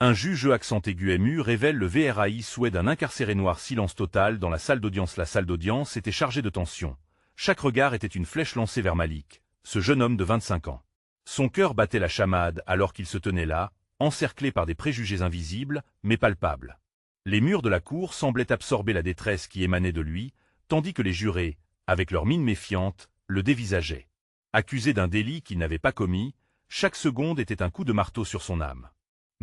Un juge accent aigu ému révèle le VRAI souhait d'un incarcéré noir. Silence total dans la salle d'audience. La salle d'audience était chargée de tension. Chaque regard était une flèche lancée vers Malik, ce jeune homme de 25 ans. Son cœur battait la chamade alors qu'il se tenait là, encerclé par des préjugés invisibles, mais palpables. Les murs de la cour semblaient absorber la détresse qui émanait de lui, tandis que les jurés, avec leur mine méfiante, le dévisageaient. Accusé d'un délit qu'il n'avait pas commis, chaque seconde était un coup de marteau sur son âme.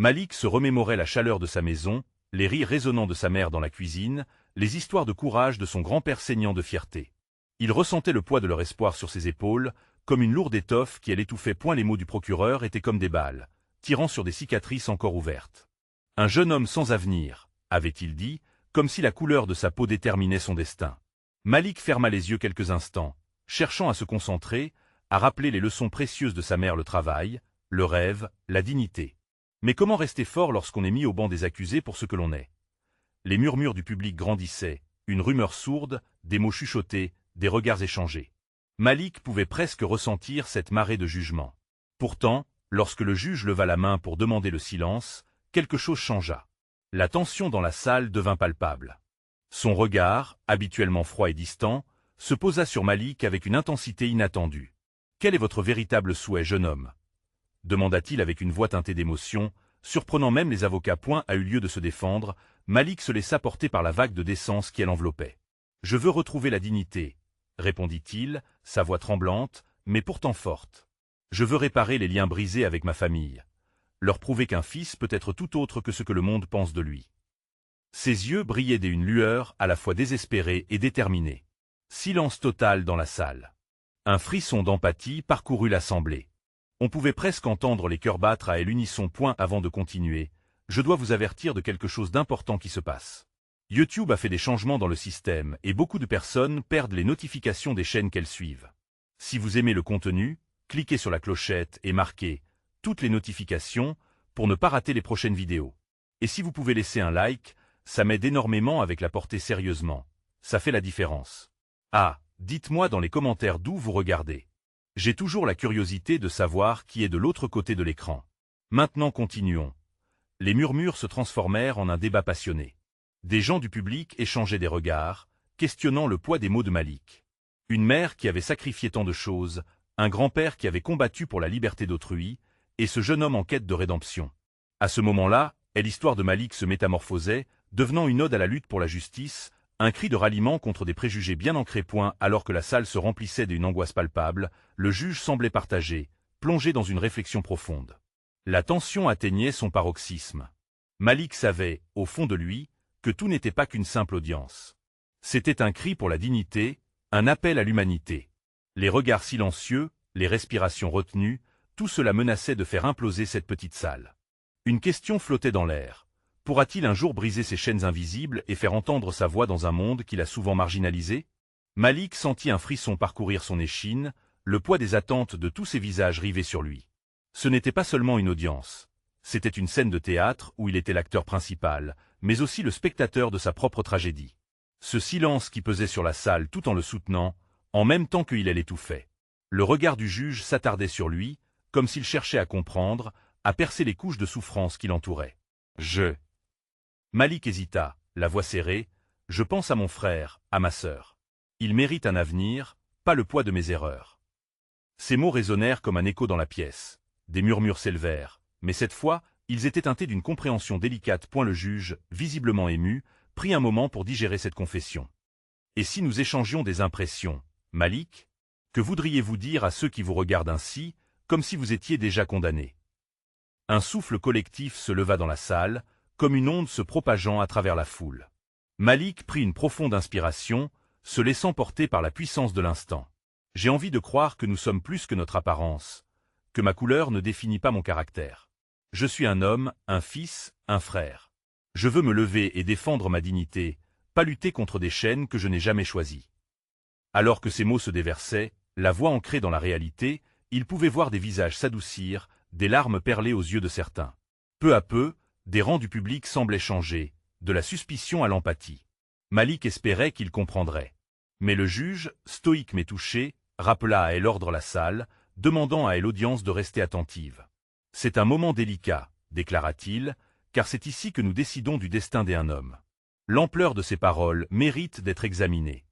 Malik se remémorait la chaleur de sa maison, les rires résonnants de sa mère dans la cuisine, les histoires de courage de son grand-père saignant de fierté. Il ressentait le poids de leur espoir sur ses épaules, comme une lourde étoffe qui l'étouffait. Les mots du procureur étaient comme des balles, tirant sur des cicatrices encore ouvertes. Un jeune homme sans avenir, avait-il dit, comme si la couleur de sa peau déterminait son destin. Malik ferma les yeux quelques instants, cherchant à se concentrer, à rappeler les leçons précieuses de sa mère: le travail, le rêve, la dignité. Mais comment rester fort lorsqu'on est mis au banc des accusés pour ce que l'on est? Les murmures du public grandissaient, une rumeur sourde, des mots chuchotés, des regards échangés. Malik pouvait presque ressentir cette marée de jugement. Pourtant, lorsque le juge leva la main pour demander le silence, quelque chose changea. La tension dans la salle devint palpable. Son regard, habituellement froid et distant, se posa sur Malik avec une intensité inattendue. « Quel est votre véritable souhait, jeune homme ?» demanda-t-il avec une voix teintée d'émotion, surprenant même les avocats. A eu lieu de se défendre, Malik se laissa porter par la vague de décence qui l'enveloppait. « Je veux retrouver la dignité, » répondit-il, sa voix tremblante, mais pourtant forte. « Je veux réparer les liens brisés avec ma famille, leur prouver qu'un fils peut être tout autre que ce que le monde pense de lui. » Ses yeux brillaient d'une lueur à la fois désespérée et déterminée. Silence total dans la salle. Un frisson d'empathie parcourut l'assemblée. On pouvait presque entendre les cœurs battre à l'unisson. Avant de continuer, je dois vous avertir de quelque chose d'important qui se passe. YouTube a fait des changements dans le système et beaucoup de personnes perdent les notifications des chaînes qu'elles suivent. Si vous aimez le contenu, cliquez sur la clochette et marquez « Toutes les notifications » pour ne pas rater les prochaines vidéos. Et si vous pouvez laisser un like, ça m'aide énormément avec la portée. Sérieusement, ça fait la différence. Ah, dites-moi dans les commentaires d'où vous regardez. J'ai toujours la curiosité de savoir qui est de l'autre côté de l'écran. Maintenant continuons. Les murmures se transformèrent en un débat passionné. Des gens du public échangeaient des regards, questionnant le poids des mots de Malik. Une mère qui avait sacrifié tant de choses, un grand-père qui avait combattu pour la liberté d'autrui, et ce jeune homme en quête de rédemption. À ce moment-là, l'histoire de Malik se métamorphosait, devenant une ode à la lutte pour la justice, un cri de ralliement contre des préjugés bien ancrés. Alors que la salle se remplissait d'une angoisse palpable, le juge semblait partagé, plongé dans une réflexion profonde. La tension atteignait son paroxysme. Malik savait, au fond de lui, que tout n'était pas qu'une simple audience. C'était un cri pour la dignité, un appel à l'humanité. Les regards silencieux, les respirations retenues, tout cela menaçait de faire imploser cette petite salle. Une question flottait dans l'air. Pourra-t-il un jour briser ces chaînes invisibles et faire entendre sa voix dans un monde qu'il a souvent marginalisé? Malik sentit un frisson parcourir son échine, le poids des attentes de tous ces visages rivés sur lui. Ce n'était pas seulement une audience. C'était une scène de théâtre où il était l'acteur principal, mais aussi le spectateur de sa propre tragédie. Ce silence qui pesait sur la salle tout en le soutenant, en même temps qu'il l'étouffait. Le regard du juge s'attardait sur lui, comme s'il cherchait à comprendre, à percer les couches de souffrance qui l'entouraient. Malik hésita, la voix serrée. « Je pense à mon frère, à ma sœur. Il mérite un avenir, pas le poids de mes erreurs. » Ces mots résonnèrent comme un écho dans la pièce. Des murmures s'élevèrent, mais cette fois, ils étaient teintés d'une compréhension délicate. Le juge, visiblement ému, prit un moment pour digérer cette confession. « Et si nous échangions des impressions, Malik? Que voudriez-vous dire à ceux qui vous regardent ainsi, comme si vous étiez déjà condamné ?» Un souffle collectif se leva dans la salle, comme une onde se propageant à travers la foule. Malik prit une profonde inspiration, se laissant porter par la puissance de l'instant. « J'ai envie de croire que nous sommes plus que notre apparence, que ma couleur ne définit pas mon caractère. Je suis un homme, un fils, un frère. Je veux me lever et défendre ma dignité, pas lutter contre des chaînes que je n'ai jamais choisies. » Alors que ces mots se déversaient, la voix ancrée dans la réalité, il pouvait voir des visages s'adoucir, des larmes perler aux yeux de certains. Peu à peu, des rangs du public semblaient changer, de la suspicion à l'empathie. Malik espérait qu'il comprendrait. Mais le juge, stoïque mais touché, rappela à l'ordre la salle, demandant à l'audience de rester attentive. « C'est un moment délicat, déclara-t-il, car c'est ici que nous décidons du destin d'un homme. L'ampleur de ces paroles mérite d'être examinée.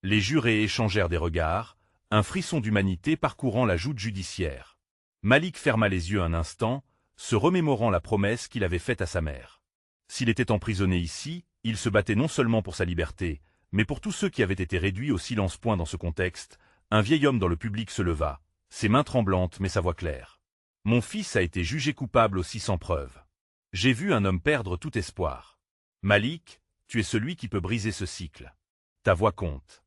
Les jurés échangèrent des regards, un frisson d'humanité parcourant la joute judiciaire. Malik ferma les yeux un instant, se remémorant la promesse qu'il avait faite à sa mère. S'il était emprisonné ici, il se battait non seulement pour sa liberté, mais pour tous ceux qui avaient été réduits au silence. Dans ce contexte, un vieil homme dans le public se leva, ses mains tremblantes mais sa voix claire. « Mon fils a été jugé coupable aussi sans preuve. J'ai vu un homme perdre tout espoir. Malik, tu es celui qui peut briser ce cycle. Ta voix compte. »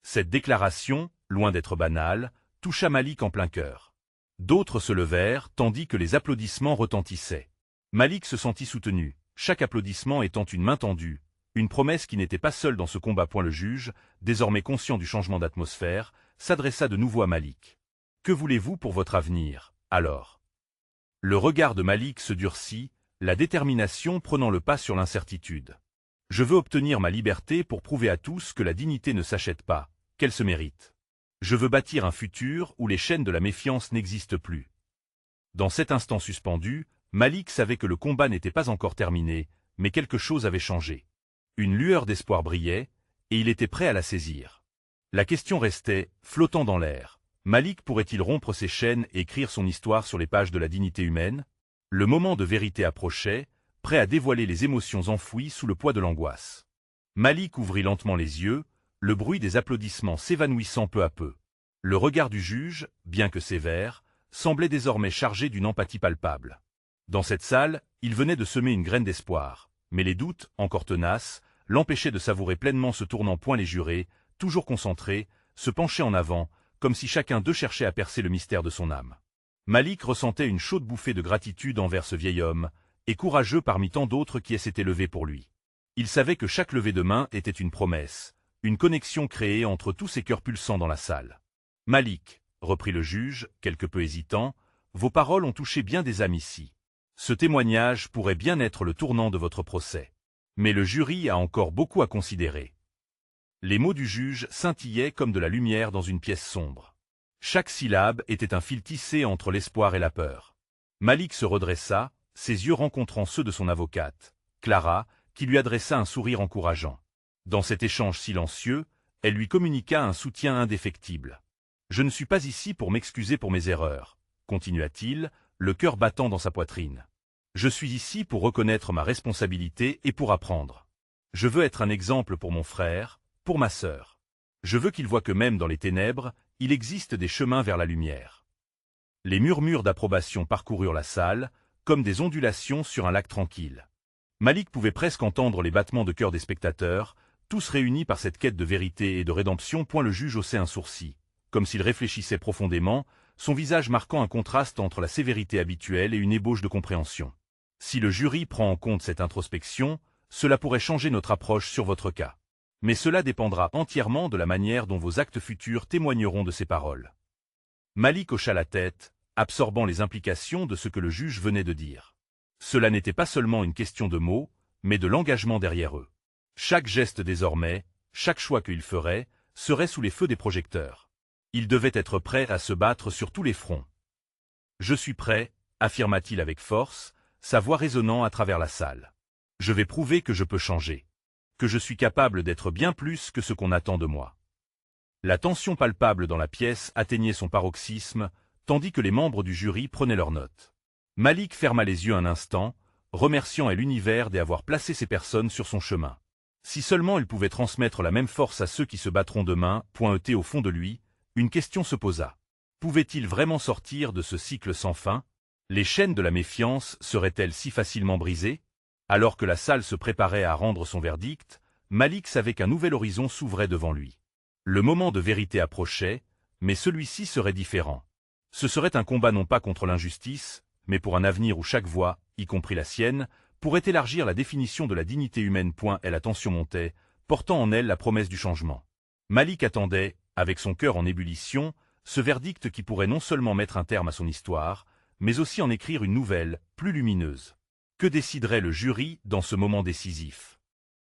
Cette déclaration, loin d'être banale, toucha Malik en plein cœur. D'autres se levèrent, tandis que les applaudissements retentissaient. Malik se sentit soutenu, chaque applaudissement étant une main tendue, une promesse qui n'était pas seule dans ce combat. Le juge, désormais conscient du changement d'atmosphère, s'adressa de nouveau à Malik. « Que voulez-vous pour votre avenir, alors ?» Le regard de Malik se durcit, la détermination prenant le pas sur l'incertitude. « Je veux obtenir ma liberté pour prouver à tous que la dignité ne s'achète pas, qu'elle se mérite. Je veux bâtir un futur où les chaînes de la méfiance n'existent plus. » Dans cet instant suspendu, Malik savait que le combat n'était pas encore terminé, mais quelque chose avait changé. Une lueur d'espoir brillait, et il était prêt à la saisir. La question restait, flottant dans l'air. Malik pourrait-il rompre ses chaînes et écrire son histoire sur les pages de la dignité humaine? Le moment de vérité approchait, prêt à dévoiler les émotions enfouies sous le poids de l'angoisse. Malik ouvrit lentement les yeux, le bruit des applaudissements s'évanouissant peu à peu. Le regard du juge, bien que sévère, semblait désormais chargé d'une empathie palpable. Dans cette salle, il venait de semer une graine d'espoir, mais les doutes, encore tenaces, l'empêchaient de savourer pleinement ce tournant. Les jurés, toujours concentrés, se penchaient en avant, comme si chacun d'eux cherchait à percer le mystère de son âme. Malik ressentait une chaude bouffée de gratitude envers ce vieil homme, et courageux parmi tant d'autres qui s'étaient levés pour lui. Il savait que chaque levée de main était une promesse, une connexion créée entre tous ces cœurs pulsants dans la salle. « Malik, » reprit le juge, quelque peu hésitant, « vos paroles ont touché bien des âmes ici. Ce témoignage pourrait bien être le tournant de votre procès. Mais le jury a encore beaucoup à considérer. » Les mots du juge scintillaient comme de la lumière dans une pièce sombre. Chaque syllabe était un fil tissé entre l'espoir et la peur. Malik se redressa, ses yeux rencontrant ceux de son avocate, Clara, qui lui adressa un sourire encourageant. Dans cet échange silencieux, elle lui communiqua un soutien indéfectible. « Je ne suis pas ici pour m'excuser pour mes erreurs, » continua-t-il, le cœur battant dans sa poitrine. « Je suis ici pour reconnaître ma responsabilité et pour apprendre. Je veux être un exemple pour mon frère, pour ma sœur. Je veux qu'il voie que même dans les ténèbres, il existe des chemins vers la lumière. » Les murmures d'approbation parcoururent la salle, comme des ondulations sur un lac tranquille. Malik pouvait presque entendre les battements de cœur des spectateurs, tous réunis par cette quête de vérité et de rédemption. Le juge haussait un sourcil, comme s'il réfléchissait profondément, son visage marquant un contraste entre la sévérité habituelle et une ébauche de compréhension. « Si le jury prend en compte cette introspection, cela pourrait changer notre approche sur votre cas. Mais cela dépendra entièrement de la manière dont vos actes futurs témoigneront de ces paroles. » Malik hocha la tête, absorbant les implications de ce que le juge venait de dire. Cela n'était pas seulement une question de mots, mais de l'engagement derrière eux. Chaque geste désormais, chaque choix qu'il ferait, serait sous les feux des projecteurs. Il devait être prêt à se battre sur tous les fronts. « Je suis prêt, » affirma-t-il avec force, sa voix résonnant à travers la salle. « Je vais prouver que je peux changer. Que je suis capable d'être bien plus que ce qu'on attend de moi. » La tension palpable dans la pièce atteignait son paroxysme, tandis que les membres du jury prenaient leurs notes. Malik ferma les yeux un instant, remerciant l'univers d'avoir placé ces personnes sur son chemin. Si seulement il pouvait transmettre la même force à ceux qui se battront demain, au fond de lui, une question se posa. Pouvait-il vraiment sortir de ce cycle sans fin? Les chaînes de la méfiance seraient-elles si facilement brisées? Alors que la salle se préparait à rendre son verdict, Malik savait qu'un nouvel horizon s'ouvrait devant lui. Le moment de vérité approchait, mais celui-ci serait différent. Ce serait un combat non pas contre l'injustice, mais pour un avenir où chaque voix, y compris la sienne, pourrait élargir la définition de la dignité humaine. Et la tension montait, portant en elle la promesse du changement. Malik attendait, avec son cœur en ébullition, ce verdict qui pourrait non seulement mettre un terme à son histoire, mais aussi en écrire une nouvelle, plus lumineuse. Que déciderait le jury dans ce moment décisif?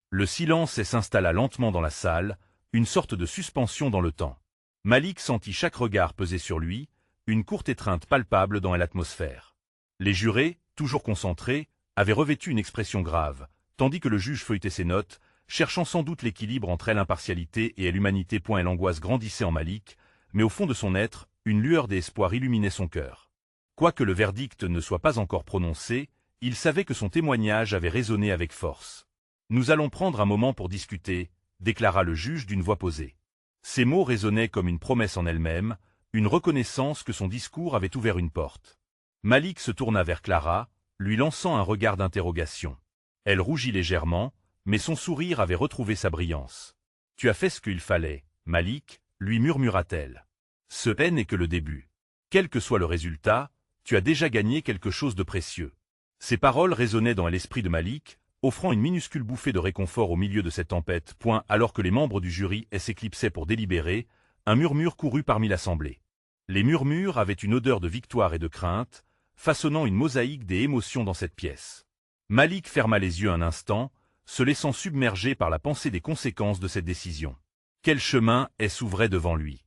Le silence s'installa lentement dans la salle, une sorte de suspension dans le temps. Malik sentit chaque regard peser sur lui, une courte étreinte palpable dans l'atmosphère. Les jurés, toujours concentrés, avait revêtu une expression grave, tandis que le juge feuilletait ses notes, cherchant sans doute l'équilibre entre elle impartialité et elle humanité. Et l'angoisse grandissait en Malik, mais au fond de son être, une lueur d'espoir illuminait son cœur. Quoique le verdict ne soit pas encore prononcé, il savait que son témoignage avait résonné avec force. « Nous allons prendre un moment pour discuter », déclara le juge d'une voix posée. Ces mots résonnaient comme une promesse en elle-même, une reconnaissance que son discours avait ouvert une porte. Malik se tourna vers Clara, lui lançant un regard d'interrogation. Elle rougit légèrement, mais son sourire avait retrouvé sa brillance. « Tu as fait ce qu'il fallait, Malik, » lui murmura-t-elle. « Ce n'est que le début. Quel que soit le résultat, tu as déjà gagné quelque chose de précieux. » Ces paroles résonnaient dans l'esprit de Malik, offrant une minuscule bouffée de réconfort au milieu de cette tempête. Alors que les membres du jury s'éclipsaient pour délibérer, un murmure courut parmi l'assemblée. Les murmures avaient une odeur de victoire et de crainte, façonnant une mosaïque des émotions dans cette pièce. Malik ferma les yeux un instant, se laissant submerger par la pensée des conséquences de cette décision. Quel chemin s'ouvrait devant lui?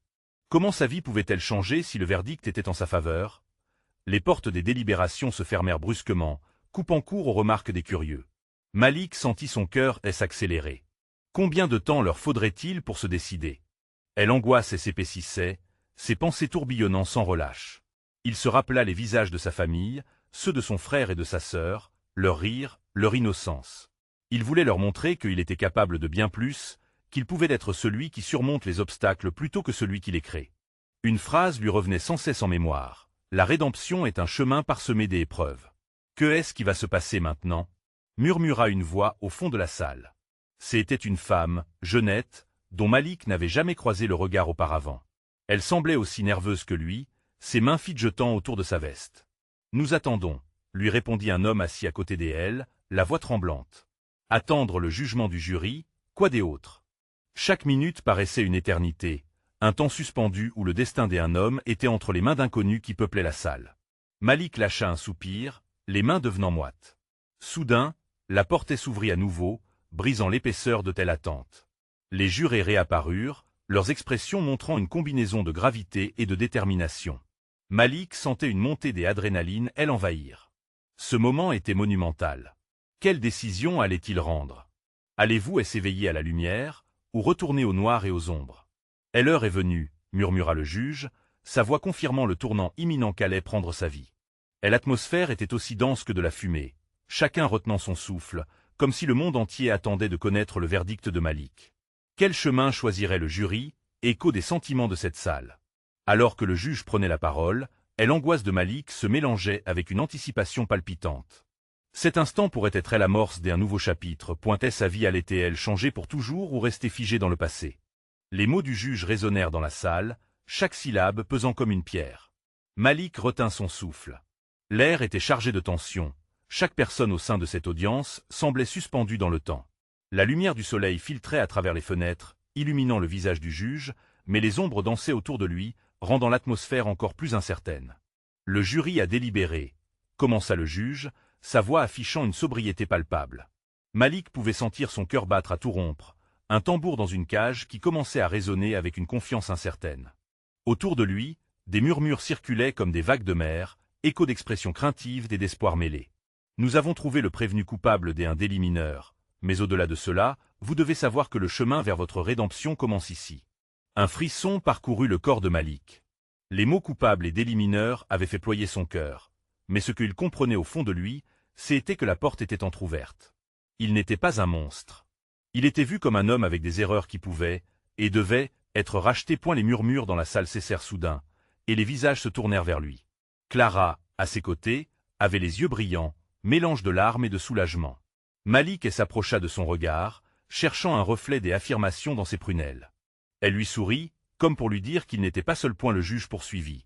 Comment sa vie pouvait-elle changer si le verdict était en sa faveur? Les portes des délibérations se fermèrent brusquement, coupant court aux remarques des curieux. Malik sentit son cœur s'accélérer. Combien de temps leur faudrait-il pour se décider? L'angoisse s'épaississait, ses pensées tourbillonnant sans relâche. Il se rappela les visages de sa famille, ceux de son frère et de sa sœur, leur rire, leur innocence. Il voulait leur montrer qu'il était capable de bien plus, qu'il pouvait être celui qui surmonte les obstacles plutôt que celui qui les crée. Une phrase lui revenait sans cesse en mémoire. La rédemption est un chemin parsemé d'épreuves. Que est-ce qui va se passer maintenant? Murmura une voix au fond de la salle. C'était une femme, Jeunette, dont Malik n'avait jamais croisé le regard auparavant. Elle semblait aussi nerveuse que lui, ses mains fidgetant autour de sa veste. « Nous attendons », lui répondit un homme assis à côté d'elle, la voix tremblante. Attendre le jugement du jury, quoi des autres? Chaque minute paraissait une éternité, un temps suspendu où le destin d'un homme était entre les mains d'inconnus qui peuplaient la salle. Malik lâcha un soupir, les mains devenant moites. Soudain, la porte s'ouvrit à nouveau, brisant l'épaisseur de telle attente. Les jurés réapparurent, leurs expressions montrant une combinaison de gravité et de détermination. Malik sentait une montée des adrénalines l'envahir. Ce moment était monumental. Quelle décision allait-il rendre? Allez-vous s'éveiller à la lumière, ou retourner au noir et aux ombres? L'heure est venue, murmura le juge, sa voix confirmant le tournant imminent qu'allait prendre sa vie. L'atmosphère était aussi dense que de la fumée, chacun retenant son souffle, comme si le monde entier attendait de connaître le verdict de Malik. Quel chemin choisirait le jury? Écho des sentiments de cette salle. Alors que le juge prenait la parole, l'angoisse de Malik se mélangeait avec une anticipation palpitante. Cet instant pourrait être l'amorce d'un nouveau chapitre. Sa vie allait-elle changer pour toujours ou rester figée dans le passé? Les mots du juge résonnèrent dans la salle, chaque syllabe pesant comme une pierre. Malik retint son souffle. L'air était chargé de tension. Chaque personne au sein de cette audience semblait suspendue dans le temps. La lumière du soleil filtrait à travers les fenêtres, illuminant le visage du juge, mais les ombres dansaient autour de lui, rendant l'atmosphère encore plus incertaine. Le jury a délibéré, commença le juge, sa voix affichant une sobriété palpable. Malik pouvait sentir son cœur battre à tout rompre, un tambour dans une cage qui commençait à résonner avec une confiance incertaine. Autour de lui, des murmures circulaient comme des vagues de mer, échos d'expressions craintives et d'espoir mêlés. Nous avons trouvé le prévenu coupable d'un délit mineur, mais au-delà de cela, vous devez savoir que le chemin vers votre rédemption commence ici. Un frisson parcourut le corps de Malik. Les mots coupable et délit mineur avaient fait ployer son cœur, mais ce qu'il comprenait au fond de lui, c'était que la porte était entr'ouverte. Il n'était pas un monstre. Il était vu comme un homme avec des erreurs qui pouvaient, et devaient, être rachetés. Les murmures dans la salle cessèrent soudain, et les visages se tournèrent vers lui. Clara, à ses côtés, avait les yeux brillants, mélange de larmes et de soulagement. Malik s'approcha de son regard, cherchant un reflet des affirmations dans ses prunelles. Elle lui sourit, comme pour lui dire qu'il n'était pas seul. Le juge poursuivit.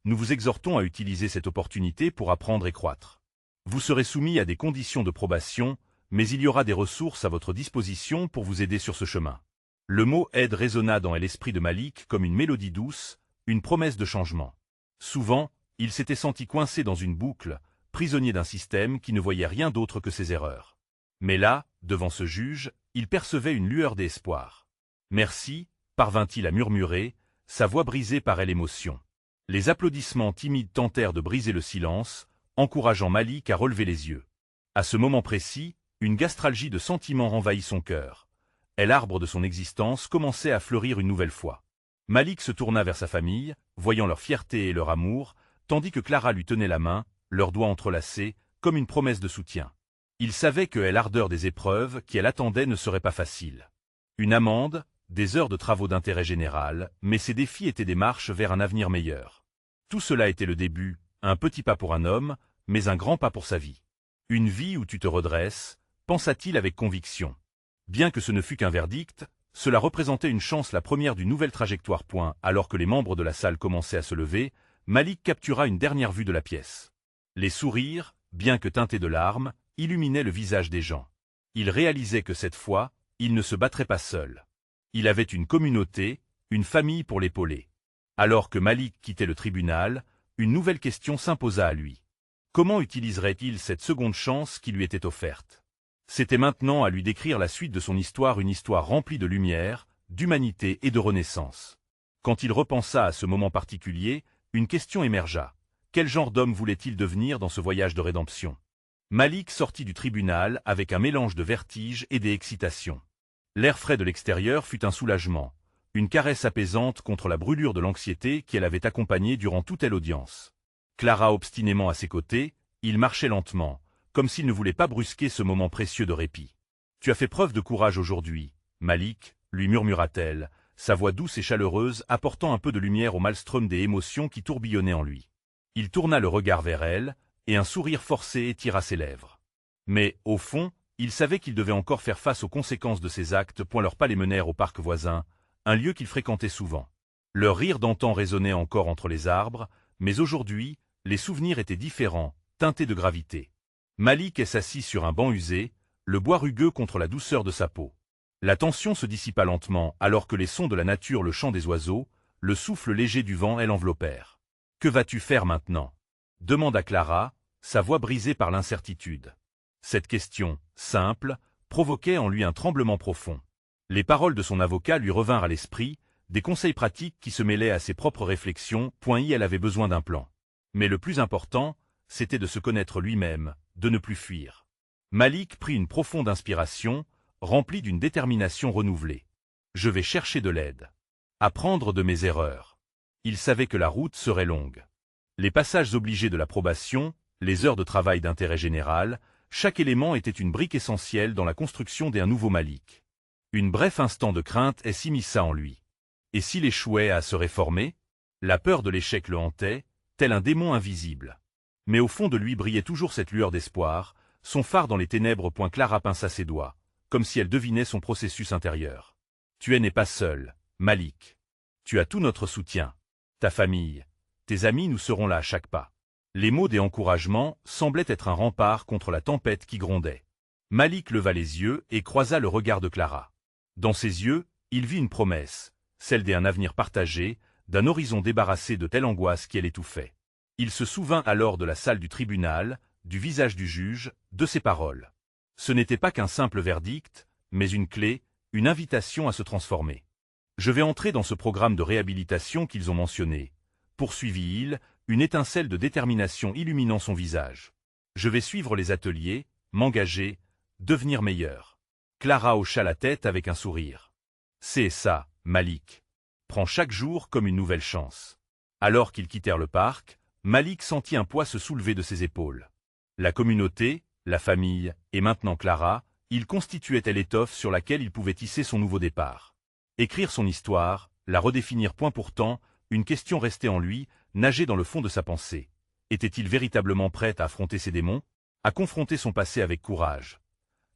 Nous vous exhortons à utiliser cette opportunité pour apprendre et croître. Vous serez soumis à des conditions de probation, mais il y aura des ressources à votre disposition pour vous aider sur ce chemin. Le mot « aide » résonna dans l'esprit de Malik comme une mélodie douce, une promesse de changement. Souvent, il s'était senti coincé dans une boucle, prisonnier d'un système qui ne voyait rien d'autre que ses erreurs. Mais là, devant ce juge, il percevait une lueur d'espoir. « Merci », parvint-il à murmurer, sa voix brisée par l'émotion. Les applaudissements timides tentèrent de briser le silence, encourageant Malik à relever les yeux. À ce moment précis, une gastralgie de sentiments envahit son cœur. Et l'arbre de son existence commençait à fleurir une nouvelle fois. Malik se tourna vers sa famille, voyant leur fierté et leur amour, tandis que Clara lui tenait la main, leurs doigts entrelacés, comme une promesse de soutien. Il savait que l'ardeur des épreuves qui elle attendait ne serait pas facile. Une amende, des heures de travaux d'intérêt général, mais ces défis étaient des marches vers un avenir meilleur. Tout cela était le début, un petit pas pour un homme, mais un grand pas pour sa vie. Une vie où tu te redresses, pensa-t-il avec conviction. Bien que ce ne fût qu'un verdict, cela représentait une chance, la première d'une nouvelle trajectoire. Alors que les membres de la salle commençaient à se lever, Malik captura une dernière vue de la pièce. Les sourires, bien que teintés de larmes, illuminaient le visage des gens. Il réalisait que cette fois, il ne se battrait pas seul. Il avait une communauté, une famille pour l'épauler. Alors que Malik quittait le tribunal, une nouvelle question s'imposa à lui. Comment utiliserait-il cette seconde chance qui lui était offerte? C'était maintenant à lui d'écrire la suite de son histoire, une histoire remplie de lumière, d'humanité et de renaissance. Quand il repensa à ce moment particulier, une question émergea. Quel genre d'homme voulait-il devenir dans ce voyage de rédemption? Malik sortit du tribunal avec un mélange de vertige et d'excitation. L'air frais de l'extérieur fut un soulagement, une caresse apaisante contre la brûlure de l'anxiété qui l'avait accompagné durant toute l'audience. Clara obstinément à ses côtés, il marchait lentement, comme s'il ne voulait pas brusquer ce moment précieux de répit. « Tu as fait preuve de courage aujourd'hui, Malik, lui murmura-t-elle, sa voix douce et chaleureuse apportant un peu de lumière au maelstrom des émotions qui tourbillonnaient en lui. Il tourna le regard vers elle, et un sourire forcé étira ses lèvres. Mais, au fond, il savait qu'il devait encore faire face aux conséquences de ses actes. Leurs pas les menèrent au parc voisin, un lieu qu'il fréquentait souvent. Leur rire d'antan résonnait encore entre les arbres, mais aujourd'hui, les souvenirs étaient différents, teintés de gravité. Malik s'assit sur un banc usé, le bois rugueux contre la douceur de sa peau. La tension se dissipa lentement alors que les sons de la nature, le chant des oiseaux, le souffle léger du vent l'enveloppèrent. « Que vas-tu faire maintenant » demanda Clara, sa voix brisée par l'incertitude. Cette question, simple, provoquait en lui un tremblement profond. Les paroles de son avocat lui revinrent à l'esprit, des conseils pratiques qui se mêlaient à ses propres réflexions. Elle avait besoin d'un plan. Mais le plus important, c'était de se connaître lui-même, de ne plus fuir. Malik prit une profonde inspiration, remplie d'une détermination renouvelée. « Je vais chercher de l'aide. Apprendre de mes erreurs. » Il savait que la route serait longue. Les passages obligés de l'approbation, les heures de travail d'intérêt général, chaque élément était une brique essentielle dans la construction d'un nouveau Malik. Une bref instant de crainte s'immisça en lui. Et s'il échouait à se réformer? La peur de l'échec le hantait, tel un démon invisible. Mais au fond de lui brillait toujours cette lueur d'espoir, son phare dans les ténèbres. Clara pinça ses doigts, comme si elle devinait son processus intérieur. « Tu n'es pas seul, Malik. Tu as tout notre soutien. Ta famille, tes amis, nous serons là à chaque pas. » Les mots des encouragements semblaient être un rempart contre la tempête qui grondait. Malik leva les yeux et croisa le regard de Clara. Dans ses yeux, il vit une promesse, celle d'un avenir partagé, d'un horizon débarrassé de telle angoisse qui l'étouffait. Il se souvint alors de la salle du tribunal, du visage du juge, de ses paroles. Ce n'était pas qu'un simple verdict, mais une clé, une invitation à se transformer. « Je vais entrer dans ce programme de réhabilitation qu'ils ont mentionné, » poursuivit-il, une étincelle de détermination illuminant son visage. « Je vais suivre les ateliers, m'engager, devenir meilleur. » Clara hocha la tête avec un sourire. « C'est ça, Malik. Prends chaque jour comme une nouvelle chance. » Alors qu'ils quittèrent le parc, Malik sentit un poids se soulever de ses épaules. La communauté, la famille, et maintenant Clara, il constituait l'étoffe sur laquelle il pouvait tisser son nouveau départ. Écrire son histoire, la redéfinir. Pourtant, une question restait en lui, nageait dans le fond de sa pensée. Était-il véritablement prêt à affronter ses démons, à confronter son passé avec courage?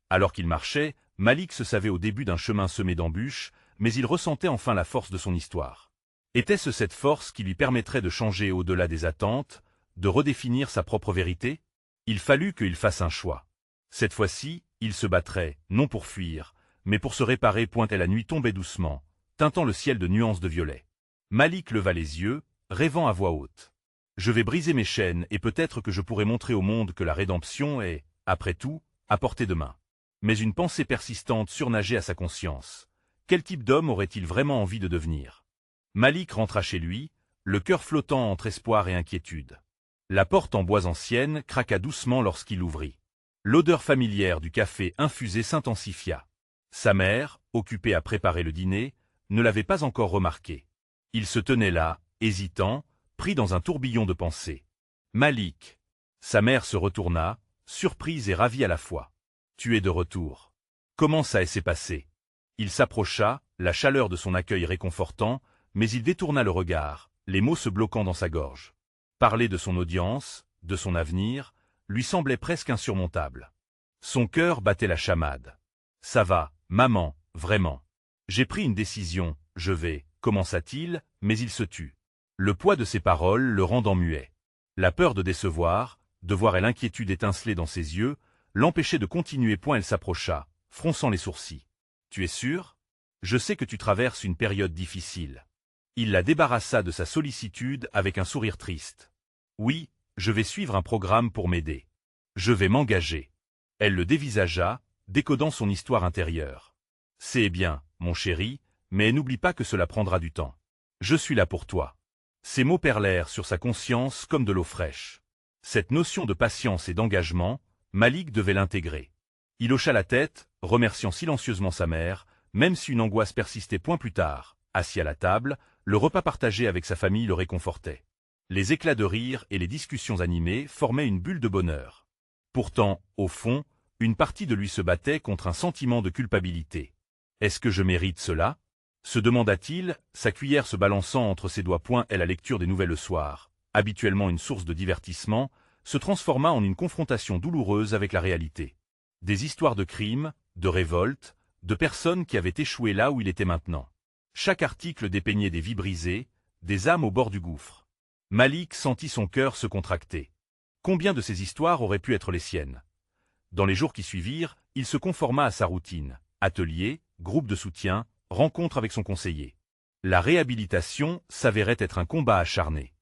Alors qu'il marchait, Malik se savait au début d'un chemin semé d'embûches, mais il ressentait enfin la force de son histoire. Était-ce cette force qui lui permettrait de changer au-delà des attentes, de redéfinir sa propre vérité? Il fallut qu'il fasse un choix. Cette fois-ci, il se battrait, non pour fuir, mais pour se réparer. Et la nuit tombait doucement, teintant le ciel de nuances de violet. Malik leva les yeux, rêvant à voix haute. « Je vais briser mes chaînes et peut-être que je pourrai montrer au monde que la rédemption est, après tout, à portée de main. » Mais une pensée persistante surnageait à sa conscience. Quel type d'homme aurait-il vraiment envie de devenir? Malik rentra chez lui, le cœur flottant entre espoir et inquiétude. La porte en bois ancienne craqua doucement lorsqu'il l'ouvrit. L'odeur familière du café infusé s'intensifia. Sa mère, occupée à préparer le dîner, ne l'avait pas encore remarqué. Il se tenait là, hésitant, pris dans un tourbillon de pensées. Malik. Sa mère se retourna, surprise et ravie à la fois. Tu es de retour. Comment ça s'est passé? Il s'approcha, la chaleur de son accueil réconfortant, mais il détourna le regard, les mots se bloquant dans sa gorge. Parler de son audience, de son avenir, lui semblait presque insurmontable. Son cœur battait la chamade. Ça va, maman, vraiment. J'ai pris une décision, je vais, commença-t-il, mais il se tut. Le poids de ses paroles le rendant muet. La peur de décevoir, de voir et l'inquiétude étinceler dans ses yeux, l'empêchait de continuer. Elle s'approcha, fronçant les sourcils. Tu es sûr? Je sais que tu traverses une période difficile. Il la débarrassa de sa sollicitude avec un sourire triste. Oui, je vais suivre un programme pour m'aider. Je vais m'engager. Elle le dévisagea, décodant son histoire intérieure. C'est bien, mon chéri, mais n'oublie pas que cela prendra du temps. Je suis là pour toi. Ces mots perlèrent sur sa conscience comme de l'eau fraîche. Cette notion de patience et d'engagement, Malik devait l'intégrer. Il hocha la tête, remerciant silencieusement sa mère, même si une angoisse persistait. Plus tard, assis à la table, le repas partagé avec sa famille le réconfortait. Les éclats de rire et les discussions animées formaient une bulle de bonheur. Pourtant, au fond, une partie de lui se battait contre un sentiment de culpabilité. Est-ce que je mérite cela? Se demanda-t-il, sa cuillère se balançant entre ses doigts. Et la lecture des nouvelles le soir, habituellement une source de divertissement, se transforma en une confrontation douloureuse avec la réalité. Des histoires de crimes, de révoltes, de personnes qui avaient échoué là où il était maintenant. Chaque article dépeignait des vies brisées, des âmes au bord du gouffre. Malik sentit son cœur se contracter. Combien de ces histoires auraient pu être les siennes? Dans les jours qui suivirent, il se conforma à sa routine. Atelier, groupe de soutien, rencontre avec son conseiller. La réhabilitation s'avérait être un combat acharné.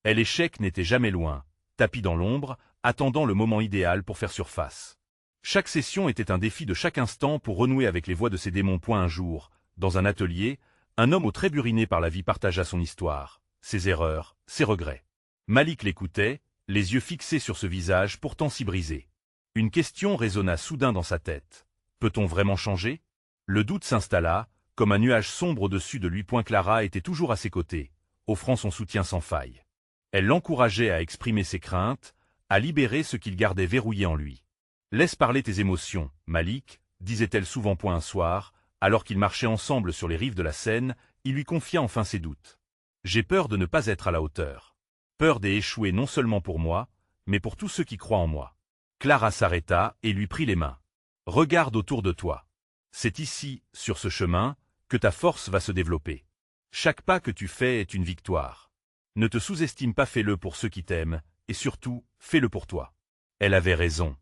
Et l'échec n'était jamais loin, tapis dans l'ombre, attendant le moment idéal pour faire surface. Chaque session était un défi de chaque instant pour renouer avec les voix de ses démons. Un jour, dans un atelier, un homme au trait buriné par la vie partagea son histoire, ses erreurs, ses regrets. Malik l'écoutait, les yeux fixés sur ce visage pourtant si brisé. Une question résonna soudain dans sa tête. Peut-on vraiment changer? Le doute s'installa, comme un nuage sombre au-dessus de lui. Clara était toujours à ses côtés, offrant son soutien sans faille. Elle l'encourageait à exprimer ses craintes, à libérer ce qu'il gardait verrouillé en lui. Laisse parler tes émotions, Malik, disait-elle souvent. Un soir, alors qu'ils marchaient ensemble sur les rives de la Seine, il lui confia enfin ses doutes. J'ai peur de ne pas être à la hauteur. Peur d'échouer non seulement pour moi, mais pour tous ceux qui croient en moi. Clara s'arrêta et lui prit les mains. Regarde autour de toi. C'est ici, sur ce chemin, que ta force va se développer. Chaque pas que tu fais est une victoire. Ne te sous-estime pas, fais-le pour ceux qui t'aiment, et surtout, fais-le pour toi. Elle avait raison.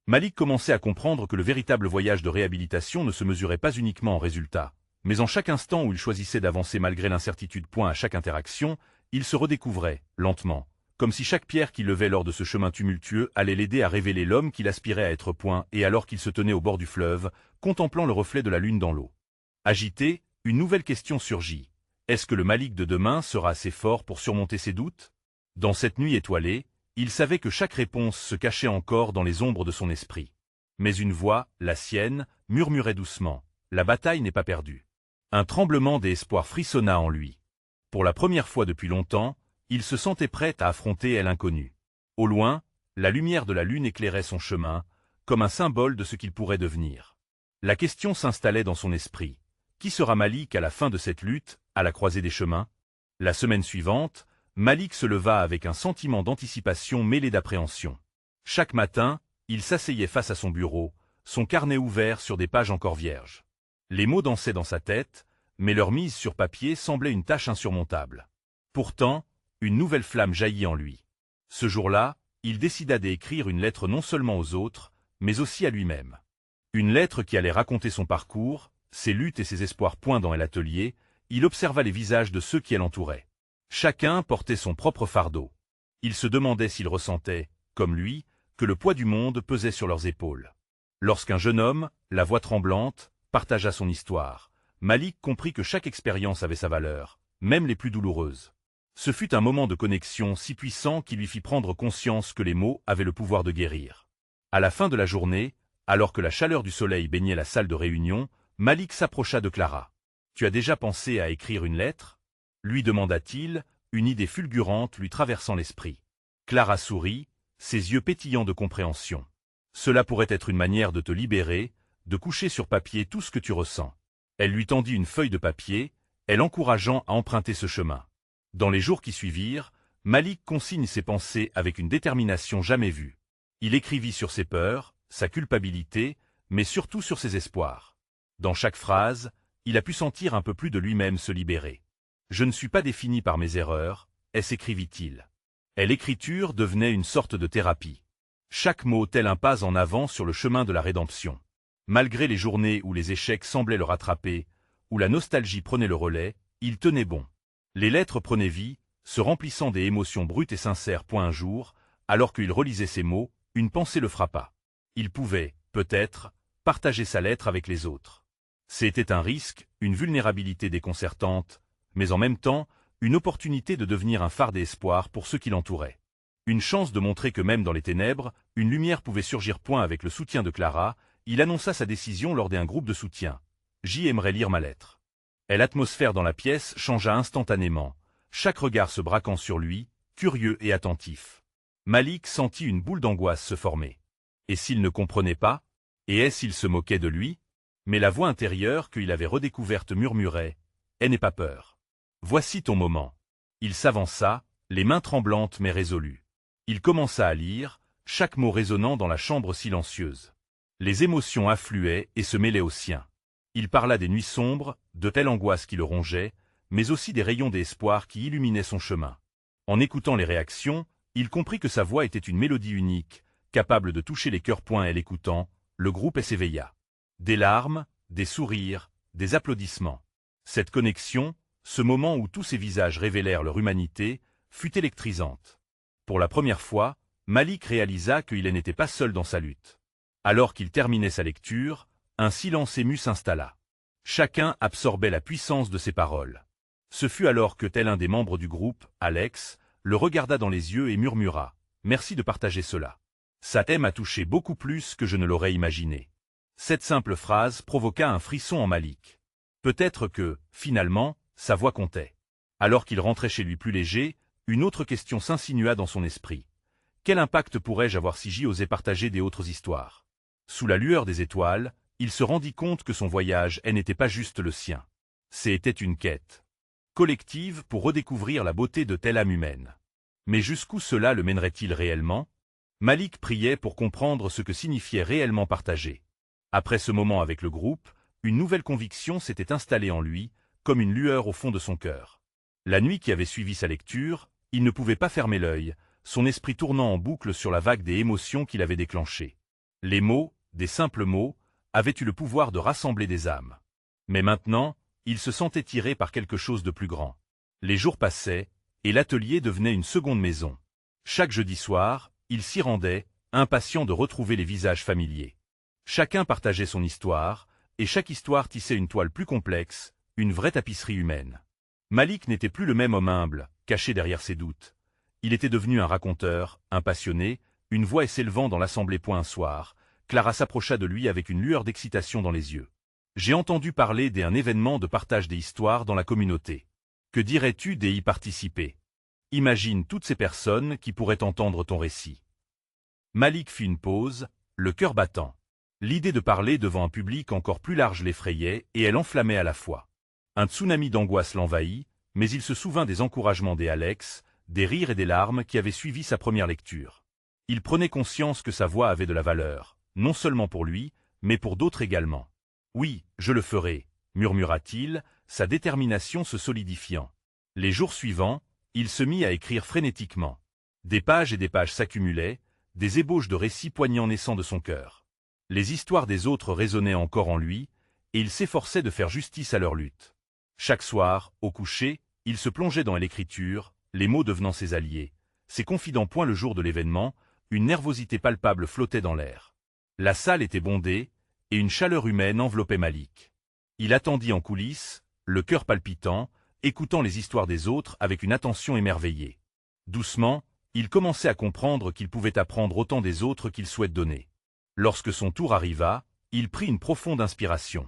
Malik commençait à comprendre que le véritable voyage de réhabilitation ne se mesurait pas uniquement en résultats, mais en chaque instant où il choisissait d'avancer malgré l'incertitude. À chaque interaction, il se redécouvrait, lentement, comme si chaque pierre qu'il levait lors de ce chemin tumultueux allait l'aider à révéler l'homme qu'il aspirait à être. Et alors qu'il se tenait au bord du fleuve, contemplant le reflet de la lune dans l'eau. Agité, une nouvelle question surgit. Est-ce que le Malik de demain sera assez fort pour surmonter ses doutes? Dans cette nuit étoilée, il savait que chaque réponse se cachait encore dans les ombres de son esprit. Mais une voix, la sienne, murmurait doucement. La bataille n'est pas perdue. Un tremblement d'espoir frissonna en lui. Pour la première fois depuis longtemps, il se sentait prêt à affronter l'inconnu. Au loin, la lumière de la lune éclairait son chemin, comme un symbole de ce qu'il pourrait devenir. La question s'installait dans son esprit. Qui sera Malik à la fin de cette lutte, à la croisée des chemins? La semaine suivante, Malik se leva avec un sentiment d'anticipation mêlé d'appréhension. Chaque matin, il s'asseyait face à son bureau, son carnet ouvert sur des pages encore vierges. Les mots dansaient dans sa tête, mais leur mise sur papier semblait une tâche insurmontable. Pourtant, une nouvelle flamme jaillit en lui. Ce jour-là, il décida d'écrire une lettre non seulement aux autres, mais aussi à lui-même. Une lettre qui allait raconter son parcours, ses luttes et ses espoirs. Dans l'atelier, il observa les visages de ceux qui l'entouraient. Chacun portait son propre fardeau. Il se demandait s'ils ressentaient, comme lui, que le poids du monde pesait sur leurs épaules. Lorsqu'un jeune homme, la voix tremblante, partagea son histoire, Malik comprit que chaque expérience avait sa valeur, même les plus douloureuses. Ce fut un moment de connexion si puissant qui lui fit prendre conscience que les mots avaient le pouvoir de guérir. À la fin de la journée, alors que la chaleur du soleil baignait la salle de réunion, Malik s'approcha de Clara. « Tu as déjà pensé à écrire une lettre ?» lui demanda-t-il, une idée fulgurante lui traversant l'esprit. Clara sourit, ses yeux pétillants de compréhension. « Cela pourrait être une manière de te libérer, de coucher sur papier tout ce que tu ressens. » Elle lui tendit une feuille de papier, elle encourageant à emprunter ce chemin. Dans les jours qui suivirent, Malik consigne ses pensées avec une détermination jamais vue. Il écrivit sur ses peurs, sa culpabilité, mais surtout sur ses espoirs. Dans chaque phrase, il a pu sentir un peu plus de lui-même se libérer. « Je ne suis pas défini par mes erreurs », s'écrivit-il. Et l'écriture devenait une sorte de thérapie. Chaque mot tel un pas en avant sur le chemin de la rédemption. Malgré les journées où les échecs semblaient le rattraper, où la nostalgie prenait le relais, il tenait bon. Les lettres prenaient vie, se remplissant des émotions brutes et sincères. Un jour, alors qu'il relisait ces mots, une pensée le frappa. Il pouvait, peut-être, partager sa lettre avec les autres. C'était un risque, une vulnérabilité déconcertante, mais en même temps, une opportunité de devenir un phare d'espoir pour ceux qui l'entouraient. Une chance de montrer que même dans les ténèbres, une lumière pouvait surgir. Avec le soutien de Clara, il annonça sa décision lors d'un groupe de soutien. « J'aimerais lire ma lettre. » Et l'atmosphère dans la pièce changea instantanément, chaque regard se braquant sur lui, curieux et attentif. Malik sentit une boule d'angoisse se former. Et s'il ne comprenait pas? Et s'il se moquait de lui? Mais la voix intérieure qu'il avait redécouverte murmurait « N'aie pas peur. Voici ton moment. » Il s'avança, les mains tremblantes mais résolues. Il commença à lire, chaque mot résonnant dans la chambre silencieuse. Les émotions affluaient et se mêlaient aux siens. Il parla des nuits sombres, de telle angoisse qui le rongeait, mais aussi des rayons d'espoir qui illuminaient son chemin. En écoutant les réactions, il comprit que sa voix était une mélodie unique, capable de toucher les cœurs. Et l'écoutant, le groupe s'éveilla. Des larmes, des sourires, des applaudissements. Cette connexion, ce moment où tous ces visages révélèrent leur humanité, fut électrisante. Pour la première fois, Malik réalisa qu'il n'était pas seul dans sa lutte. Alors qu'il terminait sa lecture, un silence ému s'installa. Chacun absorbait la puissance de ses paroles. Ce fut alors que tel un des membres du groupe, Alex, le regarda dans les yeux et murmura « Merci de partager cela. Ça m'a touché beaucoup plus que je ne l'aurais imaginé. » Cette simple phrase provoqua un frisson en Malik. Peut-être que, finalement, sa voix comptait. Alors qu'il rentrait chez lui plus léger, une autre question s'insinua dans son esprit. Quel impact pourrais-je avoir si j'osais partager des autres histoires? Sous la lueur des étoiles, il se rendit compte que son voyage n'était pas juste le sien. C'était une quête collective pour redécouvrir la beauté de telle âme humaine. Mais jusqu'où cela le mènerait-il réellement? Malik priait pour comprendre ce que signifiait réellement partager. Après ce moment avec le groupe, une nouvelle conviction s'était installée en lui, comme une lueur au fond de son cœur. La nuit qui avait suivi sa lecture, il ne pouvait pas fermer l'œil, son esprit tournant en boucle sur la vague des émotions qu'il avait déclenchées. Les mots, des simples mots, avaient eu le pouvoir de rassembler des âmes. Mais maintenant, il se sentait tiré par quelque chose de plus grand. Les jours passaient, et l'atelier devenait une seconde maison. Chaque jeudi soir, il s'y rendait, impatient de retrouver les visages familiers. Chacun partageait son histoire, et chaque histoire tissait une toile plus complexe, une vraie tapisserie humaine. Malik n'était plus le même homme humble, caché derrière ses doutes. Il était devenu un raconteur, un passionné, une voix s'élevant dans l'assemblée. Un soir, Clara s'approcha de lui avec une lueur d'excitation dans les yeux. « J'ai entendu parler d'un événement de partage des histoires dans la communauté. Que dirais-tu d'y participer? Imagine toutes ces personnes qui pourraient entendre ton récit. » Malik fit une pause, le cœur battant. L'idée de parler devant un public encore plus large l'effrayait et elle enflammait à la fois. Un tsunami d'angoisse l'envahit, mais il se souvint des encouragements des Alex, des rires et des larmes qui avaient suivi sa première lecture. Il prenait conscience que sa voix avait de la valeur, non seulement pour lui, mais pour d'autres également. « Oui, je le ferai », murmura-t-il, sa détermination se solidifiant. Les jours suivants, il se mit à écrire frénétiquement. Des pages et des pages s'accumulaient, des ébauches de récits poignants naissant de son cœur. Les histoires des autres résonnaient encore en lui, et il s'efforçait de faire justice à leur lutte. Chaque soir, au coucher, il se plongeait dans l'écriture, les mots devenant ses alliés, ses confidents. Le jour de l'événement, une nervosité palpable flottait dans l'air. La salle était bondée, et une chaleur humaine enveloppait Malik. Il attendit en coulisses, le cœur palpitant, écoutant les histoires des autres avec une attention émerveillée. Doucement, il commençait à comprendre qu'il pouvait apprendre autant des autres qu'il souhaite donner. Lorsque son tour arriva, il prit une profonde inspiration.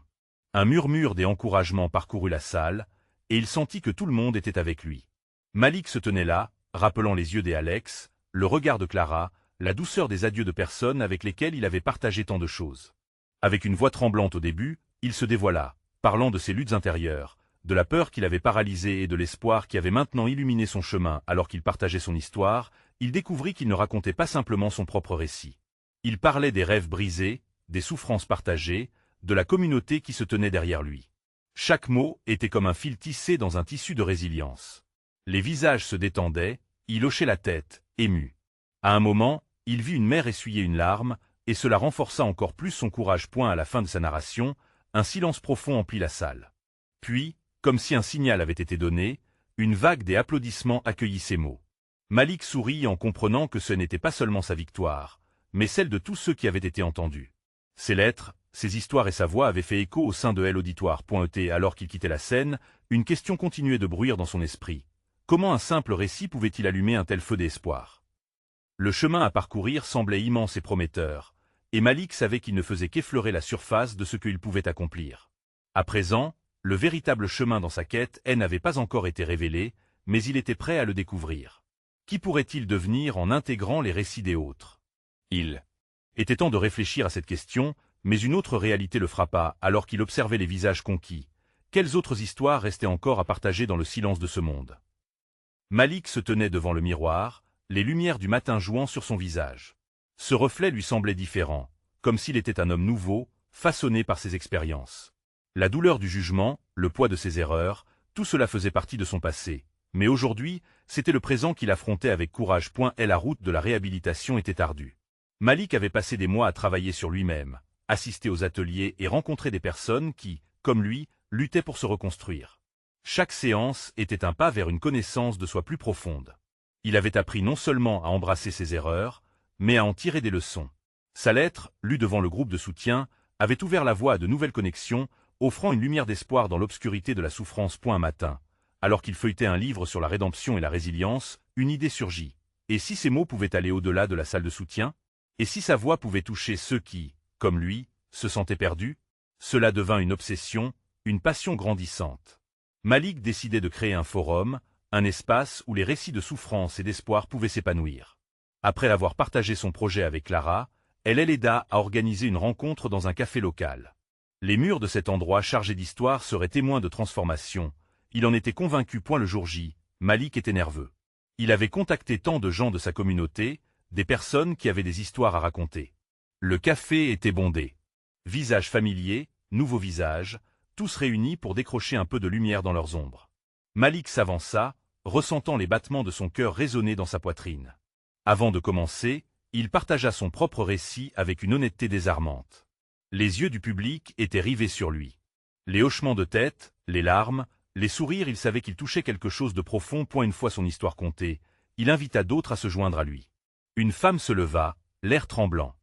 Un murmure des encouragements parcourut la salle, et il sentit que tout le monde était avec lui. Malik se tenait là, rappelant les yeux des Alex, le regard de Clara, la douceur des adieux de personnes avec lesquelles il avait partagé tant de choses. Avec une voix tremblante au début, il se dévoila, parlant de ses luttes intérieures, de la peur qui l'avait paralysé et de l'espoir qui avait maintenant illuminé son chemin alors qu'il partageait son histoire. Il découvrit qu'il ne racontait pas simplement son propre récit. Il parlait des rêves brisés, des souffrances partagées, de la communauté qui se tenait derrière lui. Chaque mot était comme un fil tissé dans un tissu de résilience. Les visages se détendaient, il hochait la tête, ému. À un moment, il vit une mère essuyer une larme, et cela renforça encore plus son courage. À la fin de sa narration, un silence profond emplit la salle. Puis, comme si un signal avait été donné, une vague des applaudissements accueillit ces mots. Malik sourit en comprenant que ce n'était pas seulement sa victoire, mais celle de tous ceux qui avaient été entendus. Ses lettres, ses histoires et sa voix avaient fait écho au sein de l'auditoire.et alors qu'il quittait la scène, une question continuait de bruire dans son esprit. Comment un simple récit pouvait-il allumer un tel feu d'espoir? Le chemin à parcourir semblait immense et prometteur, et Malik savait qu'il ne faisait qu'effleurer la surface de ce qu'il pouvait accomplir. À présent, le véritable chemin dans sa quête n'avait pas encore été révélé, mais il était prêt à le découvrir. Qui pourrait-il devenir en intégrant les récits des autres? Il était temps de réfléchir à cette question, mais une autre réalité le frappa alors qu'il observait les visages conquis. Quelles autres histoires restaient encore à partager dans le silence de ce monde? Malik se tenait devant le miroir, les lumières du matin jouant sur son visage. Ce reflet lui semblait différent, comme s'il était un homme nouveau, façonné par ses expériences. La douleur du jugement, le poids de ses erreurs, tout cela faisait partie de son passé. Mais aujourd'hui, c'était le présent qu'il affrontait avec courage. Et la route de la réhabilitation était ardue. Malik avait passé des mois à travailler sur lui-même, assister aux ateliers et rencontrer des personnes qui, comme lui, luttaient pour se reconstruire. Chaque séance était un pas vers une connaissance de soi plus profonde. Il avait appris non seulement à embrasser ses erreurs, mais à en tirer des leçons. Sa lettre, lue devant le groupe de soutien, avait ouvert la voie à de nouvelles connexions, offrant une lumière d'espoir dans l'obscurité de la souffrance. Un matin, alors qu'il feuilletait un livre sur la rédemption et la résilience, une idée surgit. Et si ces mots pouvaient aller au-delà de la salle de soutien? Et si sa voix pouvait toucher ceux qui, comme lui, se sentaient perdus? Cela devint une obsession, une passion grandissante. Malik décidait de créer un forum, un espace où les récits de souffrance et d'espoir pouvaient s'épanouir. Après avoir partagé son projet avec Clara, elle l'aida à organiser une rencontre dans un café local. Les murs de cet endroit chargé d'histoire seraient témoins de transformation. Il en était convaincu. Le jour J, Malik était nerveux. Il avait contacté tant de gens de sa communauté, des personnes qui avaient des histoires à raconter. Le café était bondé. Visages familiers, nouveaux visages, tous réunis pour décrocher un peu de lumière dans leurs ombres. Malik s'avança, ressentant les battements de son cœur résonner dans sa poitrine. Avant de commencer, il partagea son propre récit avec une honnêteté désarmante. Les yeux du public étaient rivés sur lui. Les hochements de tête, les larmes, les sourires, il savait qu'il touchait quelque chose de profond. Une fois son histoire contée, il invita d'autres à se joindre à lui. Une femme se leva, l'air tremblant.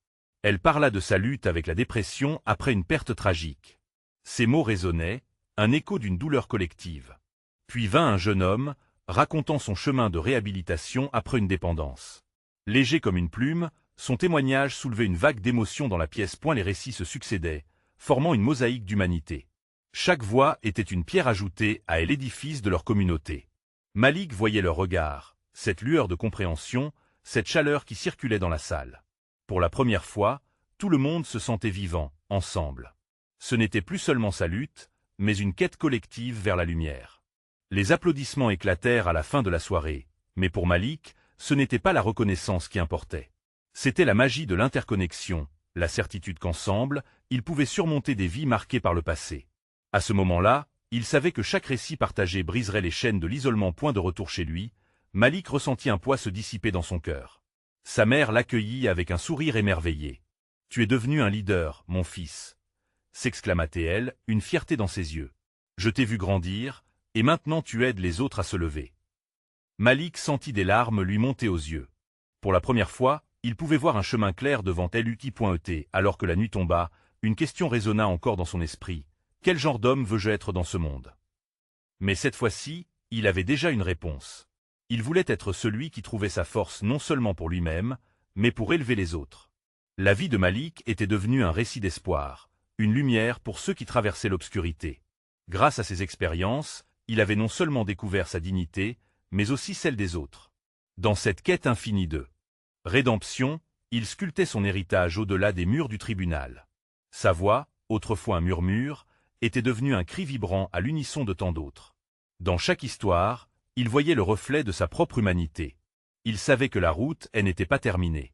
Elle parla de sa lutte avec la dépression après une perte tragique. Ses mots résonnaient, un écho d'une douleur collective. Puis vint un jeune homme, racontant son chemin de réhabilitation après une dépendance. Léger comme une plume, son témoignage soulevait une vague d'émotion dans la pièce. Les récits se succédaient, formant une mosaïque d'humanité. Chaque voix était une pierre ajoutée à l'édifice de leur communauté. Malik voyait leur regard, cette lueur de compréhension, cette chaleur qui circulait dans la salle. Pour la première fois, tout le monde se sentait vivant, ensemble. Ce n'était plus seulement sa lutte, mais une quête collective vers la lumière. Les applaudissements éclatèrent à la fin de la soirée, mais pour Malik, ce n'était pas la reconnaissance qui importait. C'était la magie de l'interconnexion, la certitude qu'ensemble, ils pouvaient surmonter des vies marquées par le passé. À ce moment-là, il savait que chaque récit partagé briserait les chaînes de l'isolement. De retour chez lui, Malik ressentit un poids se dissiper dans son cœur. Sa mère l'accueillit avec un sourire émerveillé. « Tu es devenu un leader, mon fils !» s'exclama-t-elle, une fierté dans ses yeux. « Je t'ai vu grandir, et maintenant tu aides les autres à se lever. » Malik sentit des larmes lui monter aux yeux. Pour la première fois, il pouvait voir un chemin clair devant LUT.et alors que la nuit tomba, une question résonna encore dans son esprit. Quel genre d'homme veux-je être dans ce monde? Mais cette fois-ci, il avait déjà une réponse. Il voulait être celui qui trouvait sa force non seulement pour lui-même, mais pour élever les autres. La vie de Malik était devenue un récit d'espoir, une lumière pour ceux qui traversaient l'obscurité. Grâce à ses expériences, il avait non seulement découvert sa dignité, mais aussi celle des autres. Dans cette quête infinie de rédemption, il sculptait son héritage au-delà des murs du tribunal. Sa voix, autrefois un murmure, était devenue un cri vibrant à l'unisson de tant d'autres. Dans chaque histoire, il voyait le reflet de sa propre humanité. Il savait que la route, elle n'était pas terminée.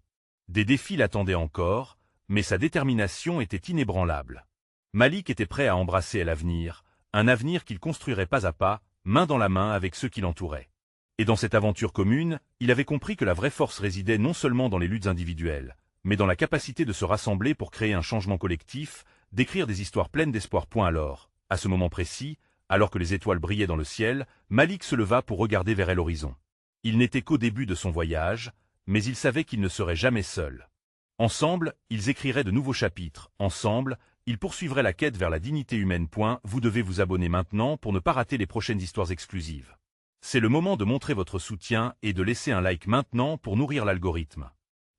Des défis l'attendaient encore, mais sa détermination était inébranlable. Malik était prêt à embrasser l'avenir, un avenir qu'il construirait pas à pas, main dans la main avec ceux qui l'entouraient. Et dans cette aventure commune, il avait compris que la vraie force résidait non seulement dans les luttes individuelles, mais dans la capacité de se rassembler pour créer un changement collectif, d'écrire des histoires pleines d'espoir. Alors, à ce moment précis, alors que les étoiles brillaient dans le ciel, Malik se leva pour regarder vers l'horizon. Il n'était qu'au début de son voyage, mais il savait qu'il ne serait jamais seul. Ensemble, ils écriraient de nouveaux chapitres. Ensemble, ils poursuivraient la quête vers la dignité humaine. Vous devez vous abonner maintenant pour ne pas rater les prochaines histoires exclusives. C'est le moment de montrer votre soutien et de laisser un like maintenant pour nourrir l'algorithme.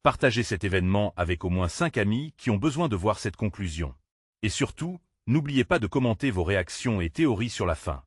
Partagez cet événement avec au moins 5 amis qui ont besoin de voir cette conclusion. Et surtout, n'oubliez pas de commenter vos réactions et théories sur la fin.